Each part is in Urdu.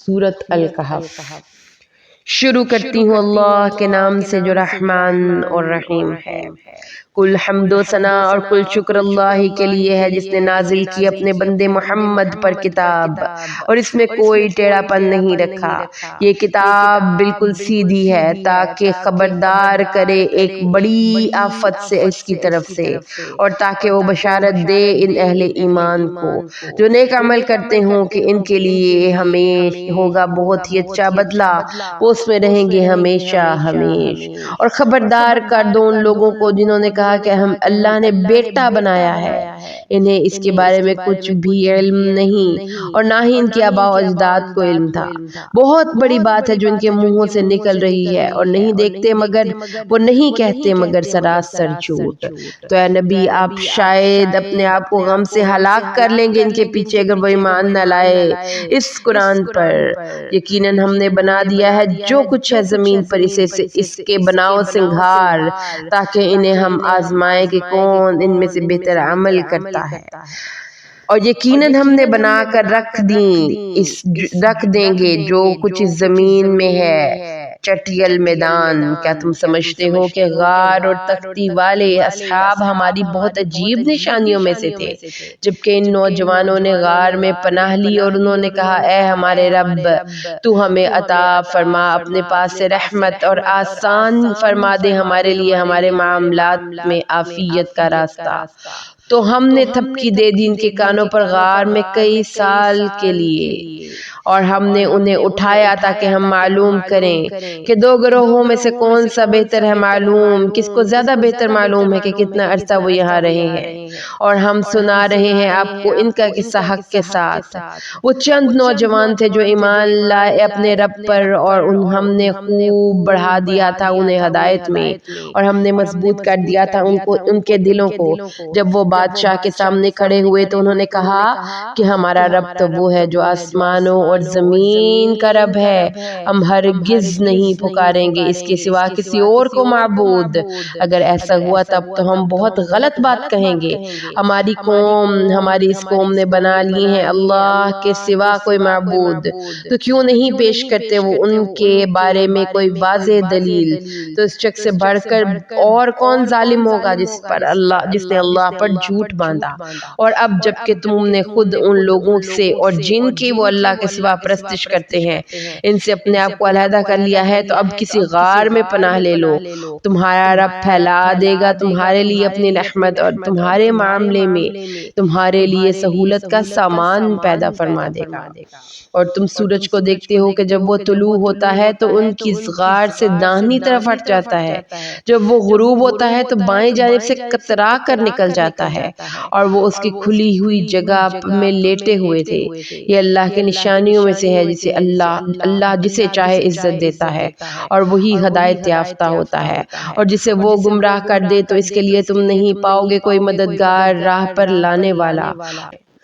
سورۃ الکہف۔ شروع کرتی ہوں اللہ کے نام سے جو رحمان اور رحیم ہے۔ کل حمد و ثنا اور کل شکر اللہ کے لیے ہے جس نے نازل کی اپنے بندے محمد پر کتاب اور اس میں کوئی ٹیڑھا پن نہیں رکھا۔ یہ کتاب بالکل سیدھی ہے تاکہ خبردار کرے ایک بڑی آفت سے اس کی طرف سے، اور تاکہ وہ بشارت دے ان اہل ایمان کو جو نیک عمل کرتے ہوں کہ ان کے لیے ہمیشہ ہوگا بہت ہی اچھا بدلہ، وہ اس میں رہیں گے ہمیشہ ہمیشہ۔ اور خبردار کر دو ان لوگوں کو جنہوں نے کہا کہ ہم اللہ نے بیٹا بنایا ہے، انہیں اس کے بارے میں کچھ بھی علم نہیں اور نہ ہی ان کے آباء و اجداد کو علم تھا۔ بہت بڑی بات ہے جو ان کے منہوں سے نکل رہی ہے، اور نہیں دیکھتے مگر وہ نہیں کہتے مگر سراسر جھوٹ۔ تو اے نبی آپ شاید اپنے آپ کو غم سے ہلاک کر لیں گے ان کے پیچھے اگر وہ ایمان نہ لائے اس قرآن پر۔ یقیناً ہم نے بنا دیا ہے جو کچھ ہے زمین پر اسے سے اس کے بناؤ سنگھار، تاکہ انہیں ہم آزمائے کہ کون ان میں سے بہتر عمل کرتا ہے۔ اور یقیناً ہم نے بنا کر رکھ دیں گے جو کچھ اس زمین میں ہے چٹیل میدان۔ کیا تم سمجھتے ہو کہ غار اور تختی والے اصحاب ہماری بہت عجیب نشانیوں میں سے تھے، جبکہ ان نوجوانوں نے غار میں پناہ لی اور انہوں نے کہا اے ہمارے رب تو ہمیں عطا فرما اپنے پاس سے رحمت اور آسان فرما دے ہمارے لیے ہمارے معاملات میں عافیت کا راستہ۔ تو ہم نے تھپکی دے دی ان کے کانوں پر غار میں کئی سال کے لیے، اور ہم نے انہیں اٹھایا تاکہ ہم معلوم کریں کہ دو گروہوں میں سے کون سا بہتر ہے۔ معلوم کس کو زیادہ بہتر معلوم ہے کہ کتنا عرصہ وہ یہاں رہے ہیں، اور ہم سنا رہے ہیں آپ کو ان کا قصہ حق کے ساتھ۔ وہ چند نوجوان تھے جو ایمان لائے اپنے رب پر، اور ہم نے خوب بڑھا دیا تھا انہیں ہدایت میں، اور ہم نے مضبوط کر دیا تھا ان کے دلوں کو۔ جب وہ بادشاہ کے سامنے کھڑے ہوئے تو انہوں نے کہا کہ ہمارا رب تو وہ ہے جو آسمانوں اور زمین کا رب ہے، ہم ہرگز نہیں پکاریں گے اس کے سوا کسی اور کو معبود۔ اگر ایسا ہوا تب تو ہم بہت غلط بات کہیں گے۔ ہماری اس قوم نے بنا لی ہیں اللہ کے سوا کوئی معبود، تو کیوں نہیں پیش کرتے وہ ان کے بارے میں کوئی واضح دلیل؟ تو اس شخص سے بڑھ کر اور کون ظالم ہوگا جس نے اللہ پر جھوٹ باندھا؟ اور اب جبکہ تم نے خود ان لوگوں سے اور جن کی وہ اللہ کے سوا پرستش کرتے ہیں ان سے اپنے آپ کو علیحدہ کر لیا ہے، تو اب کسی غار میں پناہ لے لو، تمہارا رب پھیلا دے گا تمہارے لیے اپنی رحمت اور تمہارے معاملے میں تمہارے لیے سہولت کا سامان پیدا فرما دے گا۔ اور تم سورج کو دیکھتے ہو کہ جب وہ طلوع ہوتا ہے تو ان کی غار سے داہنی طرف ہٹ جاتا ہے، جب وہ غروب ہوتا ہے تو بائیں جانب سے کترا کر نکل جاتا ہے، اور وہ اس کی کھلی ہوئی جگہ میں لیٹے ہوئے تھے۔ یہ اللہ کی نشانیوں میں سے ہے جسے اللہ جسے چاہے عزت دیتا ہے اور وہی ہدایت یافتہ ہوتا ہے، اور جسے وہ گمراہ کر دے تو اس کے لیے تم نہیں پاؤ گے کوئی مددگار راہ پر لانے والا۔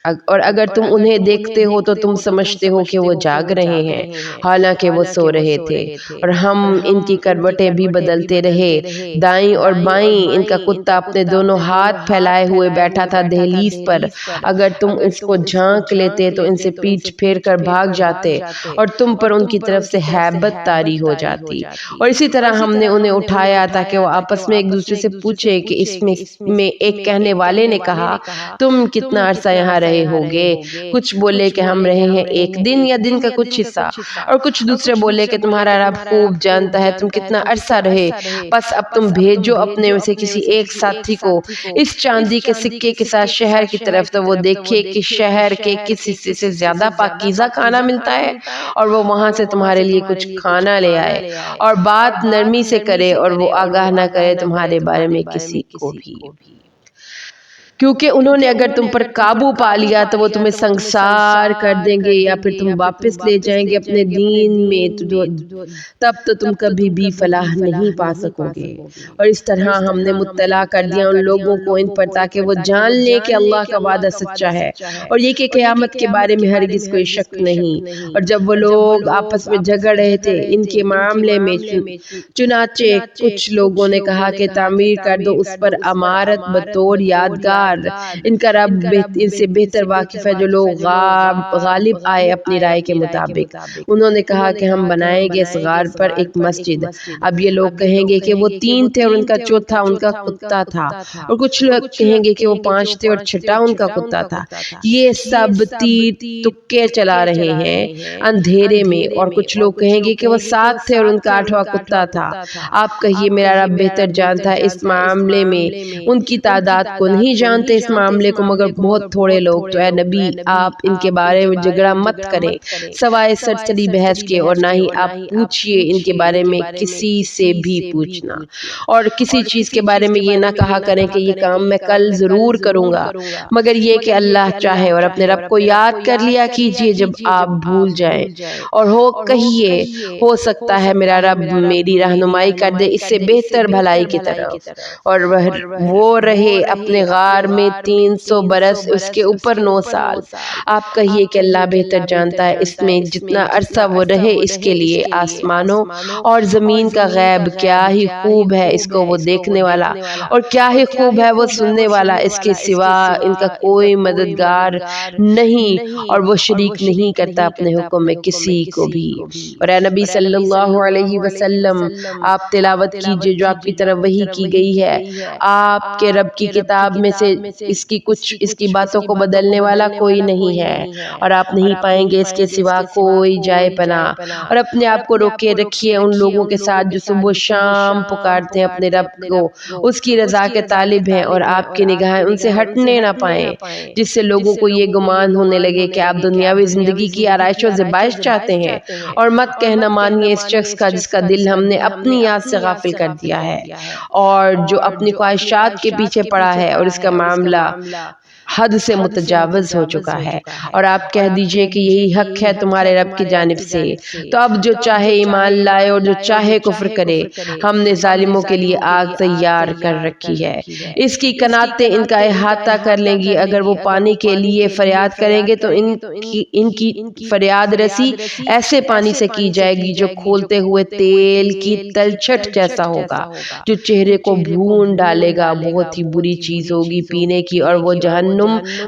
اور اگر تم انہیں دیکھتے ہو تو تم سمجھتے ہو کہ وہ جاگ رہے ہیں حالانکہ وہ سو رہے تھے، اور ہم ان کی کروٹیں بھی بدلتے رہے۔ دائیں اور بائیں ان کا کتا اپنے دونوں ہاتھ پھیلائے ہوئے بیٹھا تھا دہلیز پر، اگر تم اس کو جھانک لیتے تو ان سے پیٹھ پھیر کر بھاگ جاتے اور تم پر ان کی طرف سے ہیبت طاری ہو جاتی۔ اور اسی طرح ہم نے انہیں اٹھایا تاکہ وہ آپس میں ایک دوسرے سے پوچھے کہ اس میں ایک کہنے والے نے کہا تم کتنا عرصہ یہاں رہے ہوگے؟ کچھ بولے کہ ہم رہے ہیں ایک دن یا دن کا کچھ حصہ، اور کچھ دوسرے بولے کہ تمہارا رب خوب جانتا ہے تم کتنا عرصہ رہے۔ پس اب تم بھیجو اپنے میں سے کسی ایک ساتھی کو اس چاندی کے سکے کے ساتھ شہر کی طرف، تو وہ دیکھے کہ شہر کے کس حصے سے زیادہ پاکیزہ کھانا ملتا ہے، اور وہ وہاں سے تمہارے لیے کچھ کھانا لے آئے، اور بات نرمی سے کرے اور وہ آگاہ نہ کرے تمہارے بارے میں کسی کو بھی، کیونکہ انہوں نے اگر تم پر قابو پا لیا تو وہ تمہیں سنگسار کر دیں گے یا پھر تم واپس لے جائیں گے اپنے دین میں، تب تو تم کبھی بھی فلاح نہیں پا سکو گے۔ اور اس طرح ہم نے مطلع کر دیا ان لوگوں کو ان پر تاکہ وہ جان لیں کہ اللہ کا وعدہ سچا ہے، اور یہ کہ قیامت کے بارے میں ہرگز کوئی شک نہیں۔ اور جب وہ لوگ آپس میں جھگڑ رہے تھے ان کے معاملے میں، چنانچہ کچھ لوگوں نے کہا کہ تعمیر کر دو اس پر عمارت بطور یادگار پروردگار ان کا رب ان سے بہتر واقف ہے جو لوگ غالب آئے اپنی رائے کے مطابق۔ انہوں نے کہا کہ ہم بنائیں گے اس غار پر ایک مسجد۔ اب یہ لوگ کہیں گے کہ وہ 3 تھے اور ان کا چوتھا ان کا کتا تھا، اور کچھ لوگ کہیں گے کہ وہ 5 تھے اور چھٹا ان کا کتا تھا۔ یہ سب تیر تکے چلا رہے ہیں اندھیرے میں، اور کچھ لوگ کہیں گے کہ وہ 7 تھے اور ان کا 8واں کتا تھا۔ آپ کہیے میرا رب بہتر جانتا ہے اس معاملے میں ان کی تعداد کو نہیں جانتے اس معاملے کو مگر بہت تھوڑے لوگ۔ تو اے نبی آپ ان کے بارے میں جھگڑا مت کریں سوائے سرسری بحث کے، اور نہ ہی آپ پوچھئے ان کے بارے میں کسی سے بھی پوچھنا، اور کسی چیز کے بارے میں یہ نہ کہا کریں کہ یہ کام میں کل ضرور کروں گا، مگر یہ کہ اللہ چاہے، اور اپنے رب کو یاد کر لیا کیجئے جب آپ بھول جائیں، اور کہیے ہو سکتا ہے میرا رب میری رہنمائی کر دے اس سے بہتر بھلائی کی طرف، اور وہ رہے اپنے غار میں 300 برس، اس کے اوپر 9 سال۔ آپ کہیے کہ اللہ بہتر جانتا ہے اس میں جتنا عرصہ وہ رہے اس کے لیے آسمانوں اور زمین کا غیب، کیا ہی خوب ہے اس کو وہ دیکھنے والا، اور کیا ہی خوب ہے وہ سننے والا، اس کے سوا ان کا کوئی مددگار نہیں، اور وہ شریک نہیں کرتا اپنے حکم میں کسی کو بھی۔ اور اے نبی صلی اللہ علیہ وسلم آپ تلاوت کیجئے جو آپ کی طرف وحی کی گئی ہے، آپ کے رب کی کتاب میں سے اس کی باتوں کو بدلنے والا کوئی نہیں ہے، اور آپ نہیں پائیں گے اس کے سوا کوئی جائے پناہ۔ اور اپنے آپ کو روکے رکھیے ان لوگوں کے ساتھ جو صبح و شام پکارتے ہیں اپنے رب کو، اس کی رضا کے طالب ہیں، اور آپ کی نگاہیں ان سے ہٹنے نہ پائیں، جس سے لوگوں کو یہ گمان ہونے لگے کہ آپ دنیاوی زندگی کی آرائش و زیبائش چاہتے ہیں، اور مت کہنا مانیے اس شخص کا جس کا دل ہم نے اپنی یاد سے غافل کر دیا ہے، اور جو اپنی خواہشات کے پیچھے پڑا ہے، اور اس کا معاملہ حد سے متجاوز ہو چکا ہے۔ اور آپ کہہ دیجئے کہ یہی حق ہے تمہارے رب کی جانب سے، تو اب جو چاہے ایمان لائے اور جو چاہے کفر کرے، ہم نے ظالموں کے لیے آگ تیار کر رکھی ہے، اس کی قناتیں ان کا احاطہ کر لیں گی۔ اگر وہ پانی کے لیے فریاد کریں گے تو ان کی فریاد رسی ایسے پانی سے کی جائے گی جو کھولتے ہوئے تیل کی تلچھٹ جیسا ہوگا، جو چہرے کو بھون ڈالے گا، بہت ہی بری چیز ہوگی پینے کی، اور وہ جہنم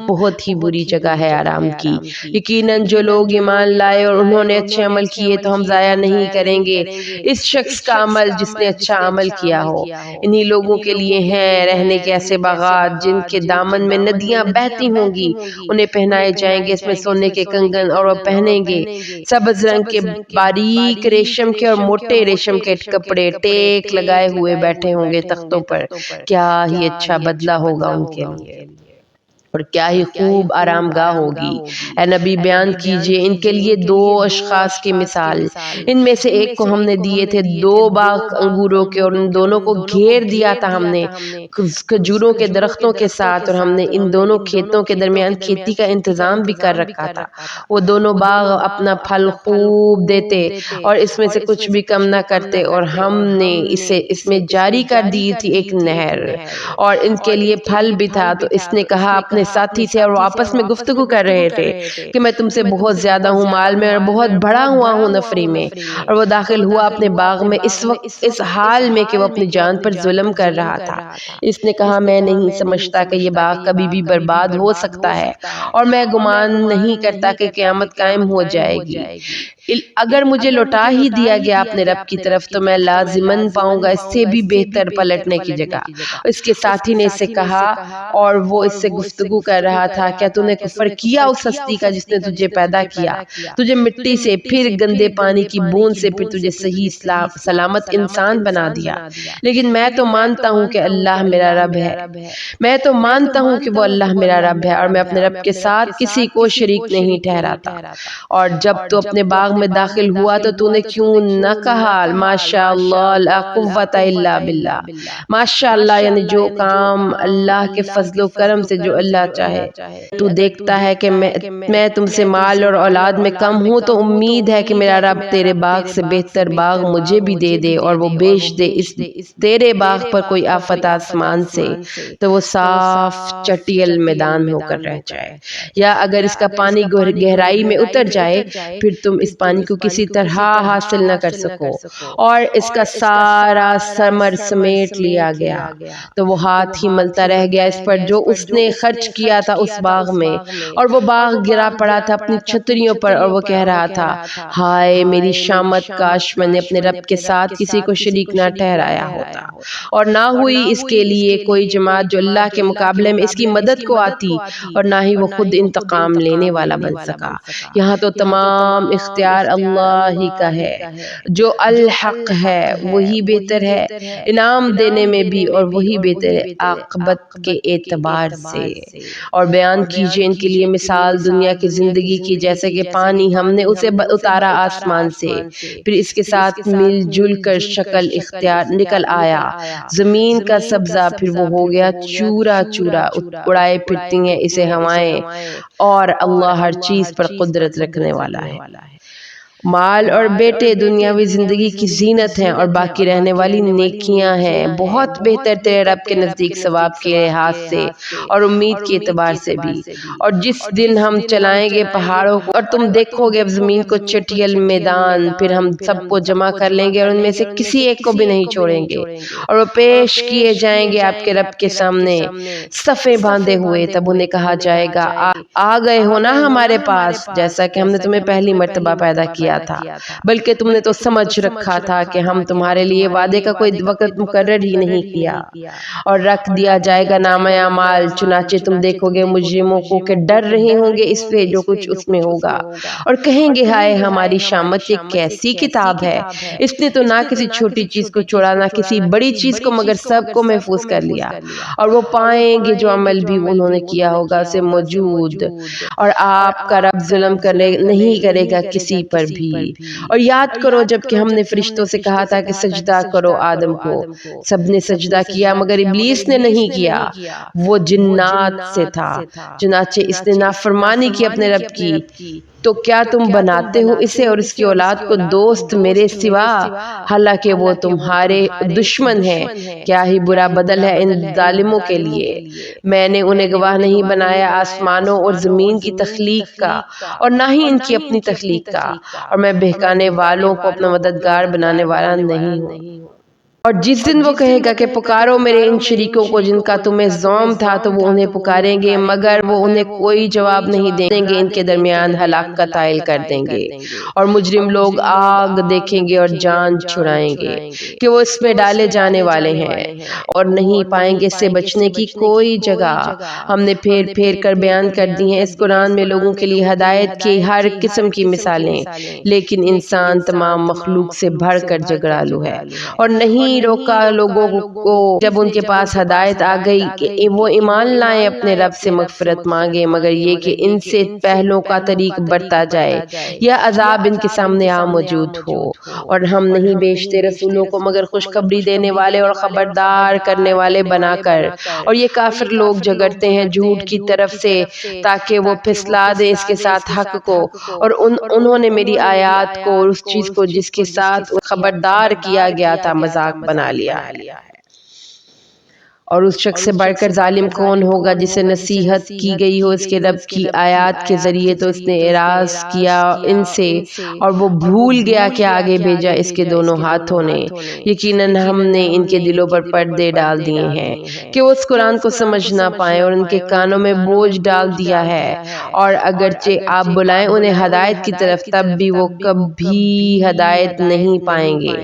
بہت ہی بری جگہ ہے آرام کی۔ یقیناً جو لوگ ایمان لائے اور انہوں نے اچھے عمل کیے تو ہم ضائع نہیں کریں گے اس شخص کا عمل جس نے اچھا عمل کیا ہو۔ انہی لوگوں کے لیے ہیں رہنے کے ایسے باغات جن کے دامن میں ندیاں بہتی ہوں گی، انہیں پہنائے جائیں گے اس میں سونے کے کنگن، اور وہ پہنیں گے سبز رنگ کے باریک ریشم کے اور موٹے ریشم کے کپڑے، ٹیک لگائے ہوئے بیٹھے ہوں گے تختوں پر، کیا ہی اچھا بدلہ ہوگا ان کے لیے، اور کیا ہی خوب آرام گاہ ہوگی۔ اے نبی بیان کیجئے ان کے لیے 2 اشخاص کی مثال، ان میں سے ایک کو ہم نے دیے تھے 2 باغ انگوروں کے، اور ان دونوں کو گھیر دیا تھا ہم نے کھجوروں کے درختوں کے ساتھ، اور ہم نے ان دونوں کھیتوں کے درمیان کھیتی کا انتظام بھی کر رکھا تھا۔ وہ دونوں باغ اپنا پھل خوب دیتے اور اس میں سے کچھ بھی کم نہ کرتے، اور ہم نے اس میں جاری کر دی تھی ایک نہر، اور ان کے لیے پھل بھی تھا۔ تو اس نے کہا اپنے ساتھی سے، اور وہ آپس میں گفتگو کر رہے تھے کہ میں تم سے بہت زیادہ ہوں مال میں اور بہت بڑا ہوا ہوں نفری میں، اور وہ داخل ہوا اپنے باغ میں اس وقت اس حال میں کہ وہ اپنی جان پر ظلم کر رہا تھا۔ اس نے کہا میں نہیں سمجھتا کہ یہ باغ کبھی بھی برباد ہو سکتا ہے، اور میں گمان نہیں کرتا کہ قیامت قائم ہو جائے گی۔ اگر مجھے لوٹا ہی دیا گیا اپنے رب کی طرف تو میں لازماً پاؤں گا اس سے بھی بہتر پلٹنے کی جگہ۔ اس کے ساتھی نے اس سے کہا، اور وہ اس سے گفتگو کر رہا تھا، کیا تو نے کفر کیا اس ہستی کا جس نے تجھے پیدا کیا، تجھے مٹی سے، پھر گندے پانی کی بوند سے، پھر تجھے صحیح سلامت انسان بنا دیا؟ لیکن میں تو مانتا ہوں کہ اللہ میرا رب ہے، میں تو مانتا ہوں کہ وہ اللہ میرا رب ہے، اور میں اپنے رب کے ساتھ کسی کو شریک نہیں ٹھہراتا۔ اور جب تو اپنے باغ میں داخل ہوا تو نے کیوں نہ کہا ماشاء اللہ لا قوت الا باللہ، ماشاء اللہ یعنی جو کام اللہ کے فضل و کرم سے جو اللہ چاہے۔ تو دیکھتا ہے کہ میں تم سے مال اور اولاد میں کم ہوں، تو امید ہے کہ میرا رب تیرے باغ سے بہتر باغ مجھے بھی دے دے، اور وہ بیچ دے اس تیرے باغ پر کوئی آفت آسمان سے، تو وہ صاف چٹیل میدان ہو کر رہ جائے، یا اگر اس کا پانی گہرائی میں اتر جائے پھر تم اس پانی کو کسی طرح حاصل نہ کر سکو، اور اس کا سارا ثمر سمیٹ لیا گیا، تو وہ ہاتھ ہی ملتا رہ گیا اس پر جو اس نے خرچ کیا تھا اس باغ میں، اور وہ باغ گرا پڑا تھا اپنی چھتریوں پر، اور وہ کہہ رہا تھا ہائے میری شامت، کاش میں نے اپنے رب کے ساتھ کسی کو شریک نہ ٹھہرایا ہوتا، اور نہ ہوئی اس کے لیے کوئی جماعت جو اللہ کے مقابلے میں اس کی مدد کو آتی، اور نہ ہی وہ خود انتقام لینے والا بن سکا۔ یہاں تو تمام اختیار اللہ ہی کا ہے، جو الحق ہے وہی بہتر ہے انعام دینے میں بھی، اور وہی بہتر ہے عاقبت کے اعتبار سے۔ اور بیان کیجئے ان کے لیے مثال دنیا کی زندگی کی، جیسے کہ پانی ہم نے اسے اتارا آسمان سے، پھر اس کے ساتھ مل جل کر شکل اختیار نکل آیا زمین کا سبزہ، پھر وہ ہو گیا چورا چورا، اڑائے پھرتی ہیں اسے ہوائیں، اور اللہ ہر چیز پر قدرت رکھنے والا ہے۔ مال اور بیٹے دنیاوی زندگی کی زینت ہیں، اور باقی رہنے والی نیکیاں ہیں، بہت بہتر تیرے رب کے نزدیک ثواب کے لحاظ سے اور امید کے اعتبار سے بھی۔ اور جس دن ہم چلائیں گے پہاڑوں کو، اور تم دیکھو گے اب زمین کو چٹیل میدان، پھر ہم سب کو جمع کر لیں گے اور ان میں سے کسی ایک کو بھی نہیں چھوڑیں گے، اور وہ پیش کیے جائیں گے آپ کے رب کے سامنے صفیں باندھے ہوئے۔ تب انہیں کہا جائے گا آ گئے ہو نا ہمارے پاس، جیسا کہ ہم نے تمہیں پہلی مرتبہ پیدا کیا تھا، بلکہ تم نے تو سمجھ رکھا تھا کہ ہم تمہارے لیے وعدے کا کوئی وقت مقرر ہی نہیں کیا۔ اور رکھ دیا جائے گا نامہ اعمال، چنانچہ تم دیکھو گے مجرموں کو کہ ڈر رہے ہوں گے اس سے جو کچھ اس میں ہوگا، اور کہیں گے ہائے ہماری شامت یہ کیسی کتاب ہے، اس نے تو نہ کسی چھوٹی چیز کو چھوڑا نہ کسی بڑی چیز کو، مگر سب کو محفوظ کر لیا۔ اور وہ پائیں گے جو عمل بھی انہوں نے کیا ہوگا اسے موجود، اور آپ کا رب ظلم نہیں کرے گا کسی پر بھی۔ اور یاد کرو جب کہ ہم نے فرشتوں سے کہا تھا کہ سجدہ کرو آدم کو، سب نے سجدہ کیا مگر ابلیس نے نہیں کیا، وہ جنات سے تھا، چنانچہ اس نے نافرمانی کی اپنے رب کی۔ تو کیا تم بناتے ہو اسے اور اس کی اولاد کو دوست میرے سوا، حالانکہ وہ تمہارے دشمن ہیں؟ کیا ہی برا بدل ہے ان ظالموں کے لیے۔ میں نے انہیں گواہ نہیں بنایا آسمانوں اور زمین کی تخلیق کا، اور نہ ہی ان کی اپنی تخلیق کا، اور میں بہکانے والوں کو اپنا مددگار بنانے والا نہیں ہوں۔ اور جس دن وہ کہے گا کہ پکارو میرے ان شریکوں کو جن کا تمہیں زوم تھا، تو وہ انہیں پکاریں گے مگر وہ انہیں کوئی جواب نہیں دیں گے، ان کے درمیان ہلاکت عائل کر دیں گے۔ اور مجرم لوگ آگ دیکھیں گے اور جان چھڑائیں گے کہ وہ اس میں ڈالے جانے والے ہیں، اور نہیں پائیں گے اس سے بچنے کی کوئی جگہ۔ ہم نے پھیر پھیر کر بیان کر دی ہیں اس قرآن میں لوگوں کے لیے ہدایت کی ہر قسم کی مثالیں، لیکن انسان تمام مخلوق سے بڑھ کر جھگڑالو ہے، اور نہیں روکا لوگوں کو جب ان کے پاس ہدایت آ گئی کہ وہ ایمان لائیں، اپنے رب سے مغفرت مانگیں، مگر یہ کہ ان سے پہلوں کا طریق برتا جائے یا عذاب ان کے سامنے آ موجود ہو۔ اور ہم نہیں بیچتے رسولوں کو مگر خوشخبری دینے والے اور خبردار کرنے والے بنا کر، اور یہ کافر لوگ جھگڑتے ہیں جھوٹ کی طرف سے تاکہ وہ پھسلا دیں اس کے ساتھ حق کو، اور انہوں نے میری آیات کو اور اس چیز کو جس کے ساتھ خبردار کیا گیا تھا مذاق بنا لیا ہے۔ اور اس شخص سے بڑھ کر ظالم کون ہوگا جسے نصیحت کی گئی ہو اس کے رب کی آیات کے ذریعے تو اس نے اعراض کیا ان سے، اور وہ بھول گیا کہ آگے بھیجا اس کے دونوں ہاتھوں نے۔ یقیناً ہم نے ان کے دلوں پر پردے ڈال دیے ہیں کہ وہ اس قرآن کو سمجھ نہ پائیں، اور ان کے کانوں میں بوجھ ڈال دیا ہے، اور اگرچہ آپ بلائیں انہیں ہدایت کی طرف تب بھی وہ کبھی ہدایت نہیں پائیں گے۔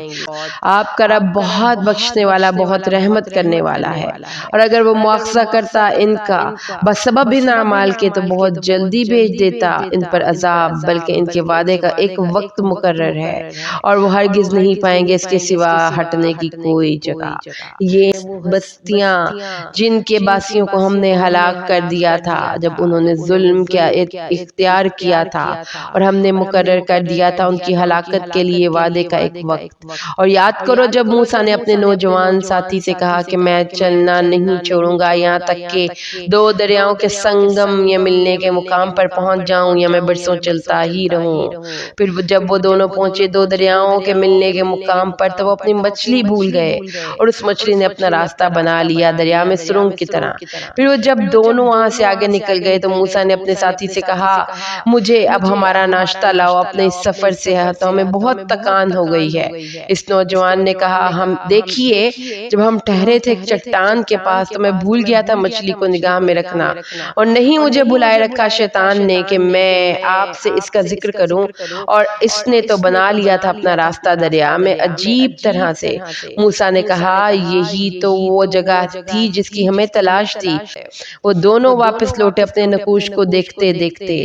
آپ کا رب بہت بخشنے والا بہت رحمت کرنے والا ہے، اور اگر وہ مواخذہ کرتا ان کا بسبب ان اعمال کے تو بہت جلدی بھیج دیتا ان پر عذاب، بلکہ ان کے وعدے کا ایک وقت مقرر ہے، اور وہ ہرگز نہیں پائیں گے اس کے سوا ہٹنے کی کوئی جگہ۔ یہ بستیاں جن کے باسیوں کو ہم نے ہلاک کر دیا تھا جب انہوں نے ظلم کیا اختیار کیا تھا، اور ہم نے مقرر کر دیا تھا ان کی ہلاکت کے لیے وعدے کا ایک وقت۔ اور یاد کرو جب موسیٰ نے اپنے نوجوان ساتھی سے کہا کہ میں چند چلنا نہیں چھوڑوں گا یہاں تک کہ دو دریاؤں کے سنگم یا ملنے کے مقام پر پہنچ جاؤں یا میں برسوں چلتا ہی رہوں۔ پھر جب وہ دونوں پہنچے دو دریاؤں کے ملنے کے مقام پر تو وہ اپنی مچھلی بھول گئے اور اس مچھلی نے اپنا راستہ بنا لیا دریا میں سرنگ کی طرح۔ پھر وہ جب دونوں وہاں سے آگے نکل گئے تو موسیٰ نے اپنے ساتھی سے کہا مجھے اب ہمارا ناشتہ لاؤ، اپنے اس سفر سے تو ہمیں بہت تکان ہو گئی ہے۔ اس نوجوان نے کہا ہم دیکھیے جب ہم ٹھہرے تھے ایک چٹان کے پاس تو میں بھول گیا تھا مچھلی کو نگاہ میں رکھنا، اور نہیں مجھے بلائے رکھا شیطان نے کہ میں آپ سے اس کا ذکر کروں، اور اس نے تو بنا لیا تھا اپنا راستہ دریا میں عجیب طرح سے۔ موسیٰ نے کہا یہی تو وہ جگہ تھی جس کی ہمیں تلاش تھی۔ وہ دونوں واپس لوٹے اپنے نقوش کو دیکھتے دیکھتے،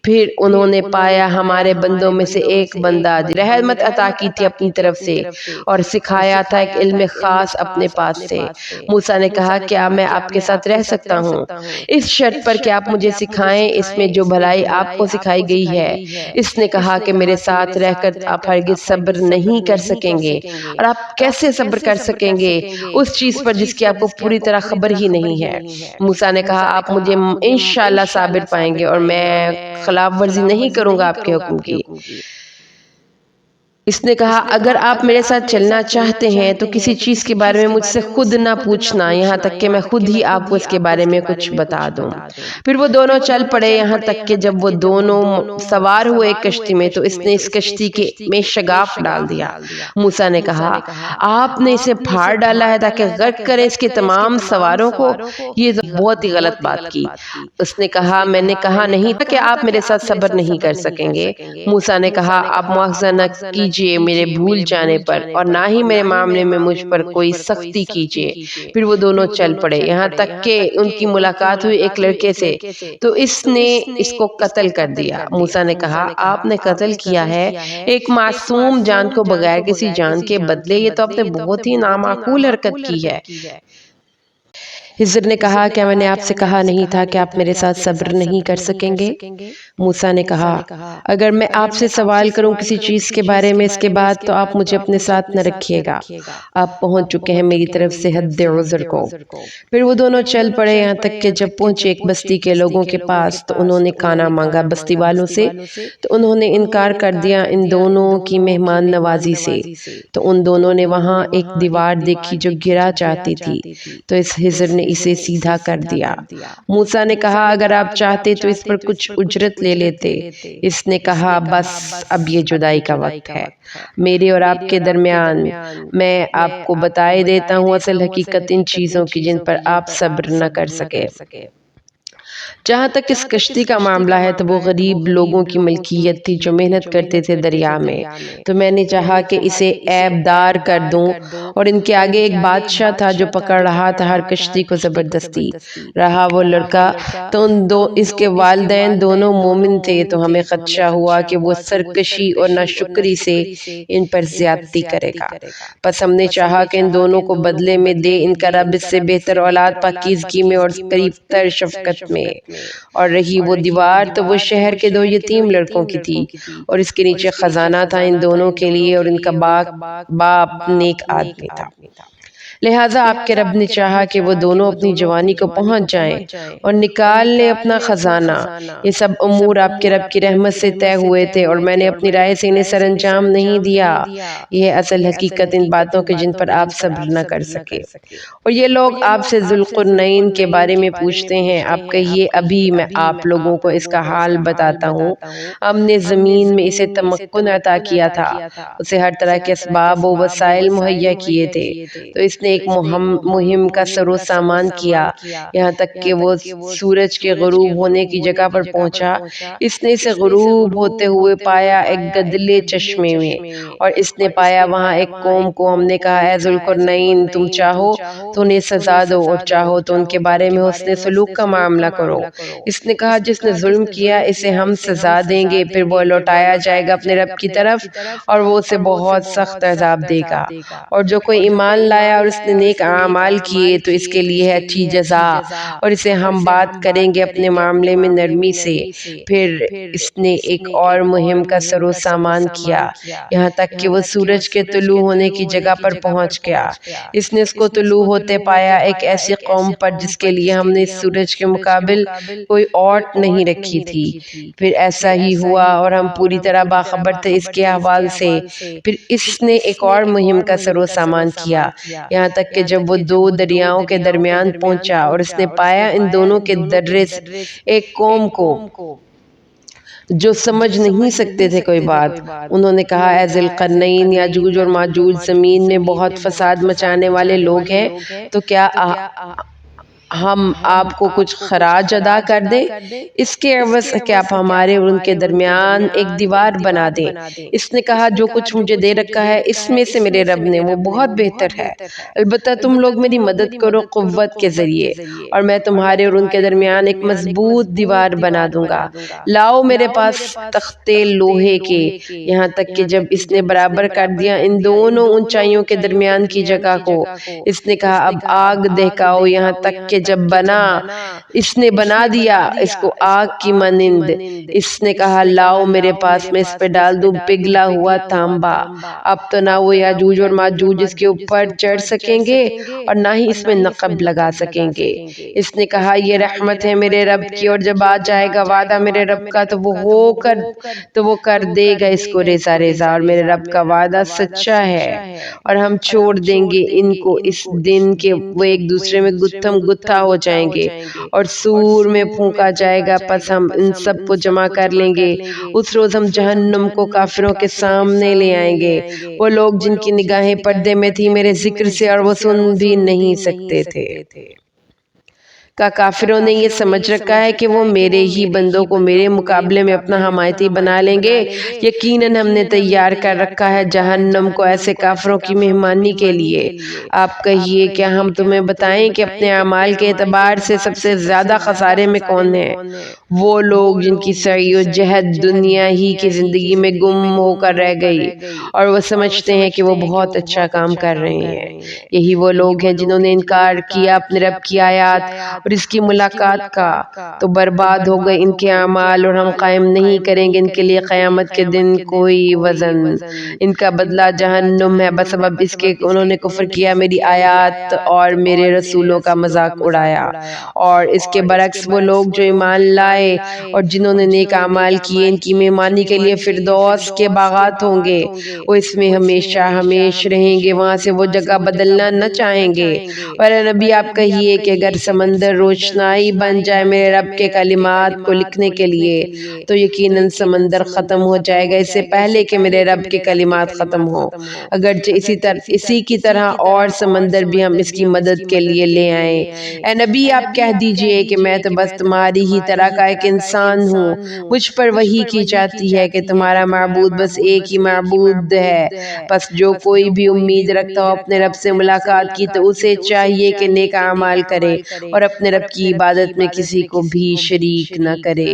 پھر انہوں نے پایا ہمارے بندوں میں سے ایک بندہ رحمت عطا کی تھی اپنی طرف سے اور سکھایا تھا ایک علم خاص اپنے پاس سے۔ موسیٰ نے کہا کیا میں آپ کے ساتھ رہ سکتا ہوں اس شرط پر کہ آپ مجھے سکھائیں اس میں جو بھلائی آپ کو سکھائی گئی ہے۔ اس نے کہا کہ میرے ساتھ رہ کر آپ ہرگز صبر نہیں کر سکیں گے، اور آپ کیسے صبر کر سکیں گے اس چیز پر جس کی آپ کو پوری طرح خبر ہی نہیں ہے۔ موسیٰ نے کہا آپ مجھے انشاءاللہ صابر پائیں گے اور میں خلاف ورزی نہیں کروں گا آپ کے حکم کی۔ اس نے کہا اگر آپ میرے ساتھ چلنا چاہتے ہیں تو کسی چیز کے بارے میں مجھ سے خود نہ پوچھنا یہاں تک کہ میں خود ہی آپ کو اس کے بارے میں کچھ بتا دوں۔ پھر وہ دونوں چل پڑے یہاں تک کہ جب وہ دونوں سوار ہوئے ایک کشتی میں تو اس نے اس کشتی کے میں شگاف ڈال دیا۔ موسیٰ نے کہا آپ نے اسے پھاڑ ڈالا ہے تاکہ غرق کرے اس کے تمام سواروں کو، یہ بہت ہی غلط بات کی۔ اس نے کہا میں نے کہا نہیں تھا کہ آپ میرے ساتھ صبر نہیں کر سکیں گے۔ موسیٰ نے کہا آپ مواخذہ نہ کیجیے میرے بھول جانے پر اور نہ ہی میرے معاملے میں مجھ پر کوئی سختی کیجیے۔ پھر وہ دونوں چل پڑے یہاں تک کہ ان کی ملاقات ہوئی ایک لڑکے سے تو اس نے اس کو قتل کر دیا۔ موسیٰ نے کہا آپ نے قتل کیا ہے ایک معصوم جان کو بغیر کسی جان کے بدلے، یہ تو آپ نے بہت ہی نامعقول حرکت کی ہے۔ خضر نے کہا کیا میں نے آپ سے کہا نہیں تھا کہ آپ میرے ساتھ صبر نہیں کر سکیں گے؟ موسیٰ نے کہا اگر میں آپ سے سوال کروں کسی چیز کے بارے میں اس کے بعد تو آپ مجھے اپنے ساتھ نہ رکھیے گا، آپ پہنچ چکے ہیں میری طرف سے حد عذر کو۔ پھر وہ دونوں چل پڑے یہاں تک کہ جب پہنچے ایک بستی کے لوگوں کے پاس تو انہوں نے کھانا مانگا بستی والوں سے تو انہوں نے انکار کر دیا ان دونوں کی مہمان نوازی سے، تو ان دونوں نے وہاں ایک دیوار دیکھی جو گرا چاہتی تھی تو اس خضر نے اسے سیدھا کر دیا۔ موسیٰ نے کہا اگر آپ چاہتے تو اس پر کچھ اجرت لے لیتے۔ اس نے کہا بس اب یہ جدائی کا وقت ہے میرے اور آپ کے درمیان، میں آپ کو بتائے دیتا ہوں اصل حقیقت ان چیزوں کی جن پر آپ صبر نہ کر سکے۔ جہاں تک اس کشتی کا معاملہ ہے تو وہ غریب لوگوں کی ملکیت تھی جو محنت کرتے تھے دریا میں، تو میں نے چاہا کہ اسے عیب دار کر دوں، اور ان کے آگے ایک بادشاہ تھا جو پکڑ رہا تھا ہر کشتی کو زبردستی۔ رہا وہ لڑکا تو اس کے والدین دونوں مومن تھے تو ہمیں خدشہ ہوا کہ وہ سرکشی اور ناشکری سے ان پر زیادتی کرے گا، پس ہم نے چاہا کہ ان دونوں کو بدلے میں دے ان کا رب اس سے بہتر اولاد پاکیزگی میں اور قریب تر شفقت میں۔ اور رہی وہ دیوار تو وہ شہر کے دو یتیم لڑکوں کی تھی اور اس کے نیچے خزانہ تھا ان دونوں کے لیے اور ان کا باپ نیک آدمی تھا، لہٰذا آپ کے رب نے چاہا کہ وہ دونوں اپنی جوانی کو پہنچ جائیں اور نکال لیں اپنا خزانہ۔ یہ سب امور آپ کے رب کی رحمت سے طے ہوئے تھے اور میں نے اپنی رائے سے انہیں سر انجام نہیں دیا۔ یہ اصل حقیقت ان باتوں کے جن پر آپ صبر نہ کر سکے۔ اور یہ لوگ آپ سے ذوالقرنین کے بارے میں پوچھتے ہیں، آپ کہیے ابھی میں آپ لوگوں کو اس کا حال بتاتا ہوں۔ ہم نے زمین میں اسے تمکن عطا کیا تھا، اسے ہر طرح کے اسباب و وسائل مہیا کیے تھے، تو اس نے ایک مہم کا سر و سامان کیا یہاں تک کہ وہ سورج کے غروب ہونے کی جگہ پر پہنچا۔ اس نے اسے غروب ہوتے ہوئے پایا ایک گدلے چشمے میں، اور اس نے پایا وہاں ایک قوم کو۔ ہم نے کہا اے ذوالقرنین تم چاہو تو انہیں سزا دو اور چاہو تو ان کے بارے میں حسن سلوک کا معاملہ کرو۔ اس نے کہا جس نے ظلم کیا اسے ہم سزا دیں گے، پھر وہ لوٹایا جائے گا اپنے رب کی طرف اور وہ اسے بہت سخت عذاب دے گا، اور جو کوئی ایمان لایا اور اس اس نے نیک اعمال کیے تو اس کے لیے ہے اچھی جزا، اور اسے ہم بات کریں گے اپنے معاملے میں نرمی سے۔ پھر اس نے ایک اور مہم کا سر و سامان کیا، یہاں تک کہ وہ سورج کے طلوع ہونے کی جگہ پر پہنچ گیا۔ اس نے اس کو طلوع ہوتے پایا ایک ایسی قوم پر جس کے لیے ہم نے اس سورج کے مقابل کوئی اوٹ نہیں رکھی تھی۔ پھر ایسا ہی ہوا اور ہم پوری طرح باخبر تھے اس کے احوال سے۔ پھر اس نے ایک اور مہم کا سر و سامان کیا، یہاں تک کہ جب وہ دو دریاؤں کے درمیان پہنچا اور اس نے پایا ان دونوں کے درے سے ایک قوم کو جو سمجھ نہیں سکتے تھے کوئی بات۔ انہوں نے کہا، اے ذی القرنین، یاجوج اور ماجوج زمین میں بہت فساد مچانے والے لوگ ہیں، تو کیا ہم آپ کو کچھ خراج ادا کر دیں؟ اس کے عوض کہ آپ ہمارے اور ان کے درمیان ایک دیوار بنا دیں۔ اس نے کہا، جو کچھ مجھے دے رکھا ہے اس میں سے میرے رب نے وہ بہت بہتر ہے، البتہ تم لوگ میری مدد کرو قوت کے ذریعے، اور میں تمہارے اور ان کے درمیان ایک مضبوط دیوار بنا دوں گا۔ لاؤ میرے پاس تختے لوہے کے، یہاں تک کہ جب اس نے برابر کر دیا ان دونوں اونچائیوں کے درمیان کی جگہ کو، اس نے کہا، اب آگ دہکاؤ، یہاں تک کہ جب اس نے بنا دیا اس کو آگ کی مانند۔ اس نے کہا، لاؤ میرے پاس، میں اس پہ ڈال دوں پگھلا ہوا تانبا۔ اب تو نہ وہ یاجوج اور ماجوج اس کے اوپر چڑھ سکیں گے اور نہ ہی اس میں نقب لگا سکیں گے۔ اس نے کہا، یہ رحمت ہے میرے رب کی، اور جب آ جائے گا وعدہ میرے رب کا تو وہ کر دے گا اس کو ریزہ ریزہ، اور میرے رب کا وعدہ سچا ہے، اور ہم چھوڑ دیں گے ان کو اس دن کہ وہ ایک دوسرے میں گتھم گتھا ہو جائیں گے، اور سور میں پھونکا جائے گا، پس ہم ان سب کو جمع کر لیں گے۔ اس روز ہم جہنم کو کافروں کے سامنے لے آئیں گے، وہ لوگ جن کی نگاہیں پردے میں تھی میرے ذکر سے، اور وہ سن بھی نہیں سکتے تھے۔ کافروں نے یہ سمجھ رکھا ہے کہ وہ میرے ہی بندوں کو میرے مقابلے میں اپنا حمایتی بنا لیں گے۔ یقیناً ہم نے تیار کر رکھا ہے جہنم کو ایسے کافروں کی مہمانی کے لیے۔ آپ کہیے، کیا ہم تمہیں بتائیں کہ اپنے اعمال کے اعتبار سے سب سے زیادہ خسارے میں کون ہیں؟ وہ لوگ جن کی سعی و جہد دنیا ہی کی زندگی میں گم ہو کر رہ گئی، اور وہ سمجھتے ہیں کہ وہ بہت اچھا کام کر رہے ہیں۔ یہی وہ لوگ ہیں جنہوں نے انکار کیا اپنے رب کی آیات اور اس کی ملاقات کا، تو برباد ہو گئے ان کے اعمال، اور ہم قائم نہیں کریں گے ان کے لیے قیامت کے دن کوئی وزن۔ ان کا بدلہ جہنم ہے بسبب اس کے انہوں نے کفر کیا میری آیات اور میرے رسولوں کا مذاق اڑایا۔ اور اس کے برعکس وہ لوگ جو ایمان لائے اور جنہوں نے نیک اعمال کیے، ان کی مہمانی کے لیے فردوس کے باغات ہوں گے، وہ اس میں ہمیشہ ہمیشہ رہیں گے، وہاں سے وہ جگہ بدلنا نہ چاہیں گے۔ اور اے نبی، آپ کہیے کہ اگر سمندر روشنائی بن جائے میرے رب کے کلمات کو لکھنے کے لیے، تو یقیناً سمندر ختم ہو جائے گا اس سے پہلے کہ میرے رب کے کلمات ختم ہوں، اگرچہ اسی کی طرح اور سمندر بھی ہم اس کی مدد کے لیے لے آئیں۔ اے نبی، آپ کہہ دیجئے کہ میں تو بس تمہاری ہی طرح کا ایک انسان ہوں، مجھ پر وحی کی جاتی ہے کہ تمہارا معبود بس ایک ہی معبود ہے، بس جو کوئی بھی امید رکھتا ہو اپنے رب سے ملاقات کی تو اسے چاہیے کہ نیک اعمال کرے اور اپنے رب کی عبادت میں کسی کو بھی شریک نہ کرے۔